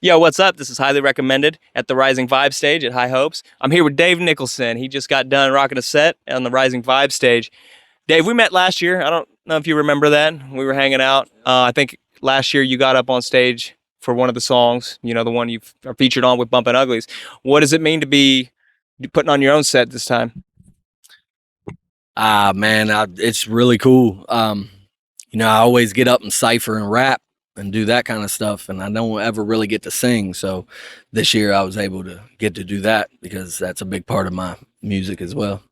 Yo, what's up? This is Highly Recommended at the Rising Vibe stage at High Hopes. I'm here with Dave Nickolson. He just got done rocking a set on the Rising Vibe stage. Dave, we met last year. I don't know if you remember that. We were hanging out. I think last year you got up on stage for one of the songs, the one you are featured on with Bumpin' Uglies. What does it mean to be putting on your own set this time? Man, it's really cool. I always get up and cipher and rap and do that kind of stuff, and I don't ever really get to sing. So this year I was able to get to do that because that's a big part of my music as well.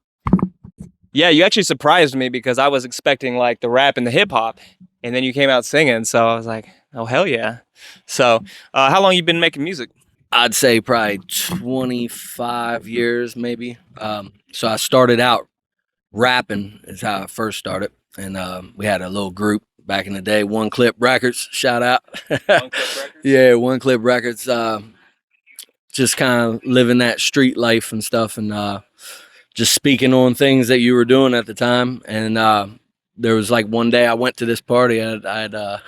Yeah, you actually surprised me because I was expecting like the rap and the hip hop, and then you came out singing. So I was like, oh, hell yeah. So how long you been making music? I'd say probably 25 years, maybe. So I started out rapping is how I first started, and we had a little group back in the day, One Clip Records, shout out. One Clip Records? Yeah, One Clip Records. Just kind of living that street life and stuff, and just speaking on things that you were doing at the time. And there was like one day I went to this party. I'd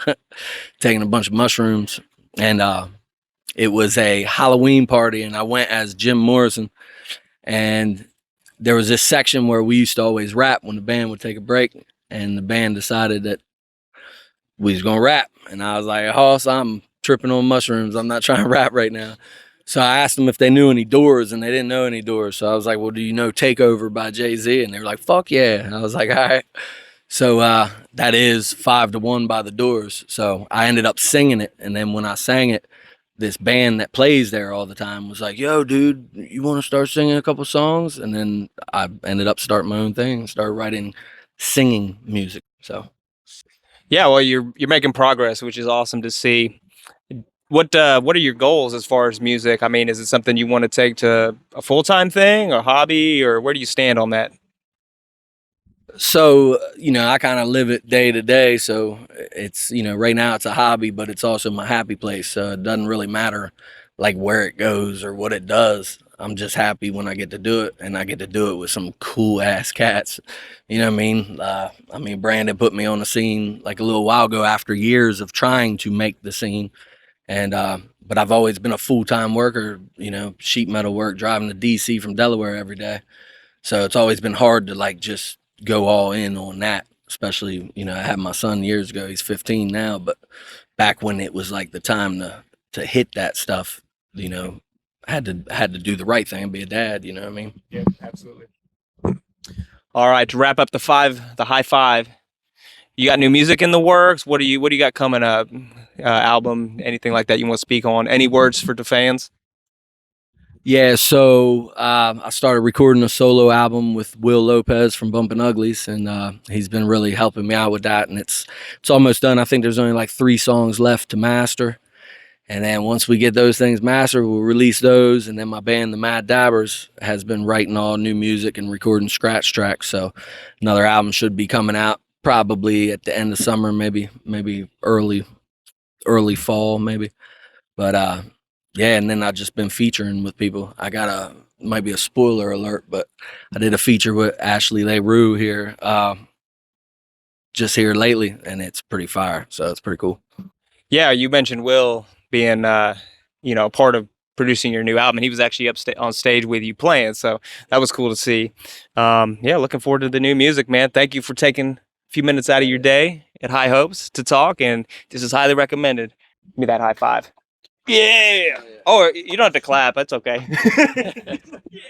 taken a bunch of mushrooms, and it was a Halloween party, and I went as Jim Morrison. And there was this section where we used to always rap when the band would take a break, and the band decided that we was gonna rap. And I was like, Hoss, I'm tripping on mushrooms. I'm not trying to rap right now. So I asked them if they knew any Doors, and they didn't know any Doors. So I was like, well, do you know Takeover by Jay-Z? And they were like, fuck yeah. And I was like, all right. So that is 5 to 1 by the Doors. So I ended up singing it. And then when I sang it, this band that plays there all the time was like, yo, dude, you want to start singing a couple songs? And then I ended up starting my own thing, started writing singing music. So Yeah, well, you're making progress, which is awesome to see. What are your goals as far as music? I mean, is it something you want to take to a full-time thing, a hobby, or where do you stand on that? So, I kind of live it day to day. So it's, right now it's a hobby, but it's also my happy place. So it doesn't really matter like where it goes or what it does. I'm just happy when I get to do it, and I get to do it with some cool ass cats. You know what I mean? Brandon put me on the scene like a little while ago after years of trying to make the scene. And, but I've always been a full-time worker, sheet metal work, driving to DC from Delaware every day. So it's always been hard to like just go all in on that, especially, I had my son years ago. He's 15 now, but back when it was like the time to hit that stuff, had to do the right thing and be a dad, you know what I mean? Yeah, absolutely. All right, to wrap up the high five, you got new music in the works. What do you got coming up? Album, anything like that you want to speak on? Any words for the fans? Yeah, so I started recording a solo album with Will Lopez from Bumpin' Uglies, and he's been really helping me out with that, and it's almost done. I think there's only like 3 songs left to master, and then once we get those things mastered, we'll release those. And then my band, the Mad Dabbers, has been writing all new music and recording scratch tracks, so another album should be coming out probably at the end of summer, maybe early fall, maybe. But yeah, and then I've just been featuring with people. I got might be a spoiler alert, but I did a feature with Ashley LaRue here, just here lately, and it's pretty fire. So it's pretty cool. Yeah, you mentioned Will being, part of producing your new album, and he was actually on stage with you playing. So that was cool to see. Yeah, looking forward to the new music, man. Thank you for taking a few minutes out of your day at High Hopes to talk, and this is highly recommended. Give me that high five. Yeah. Oh, you don't have to clap. That's okay. Yeah.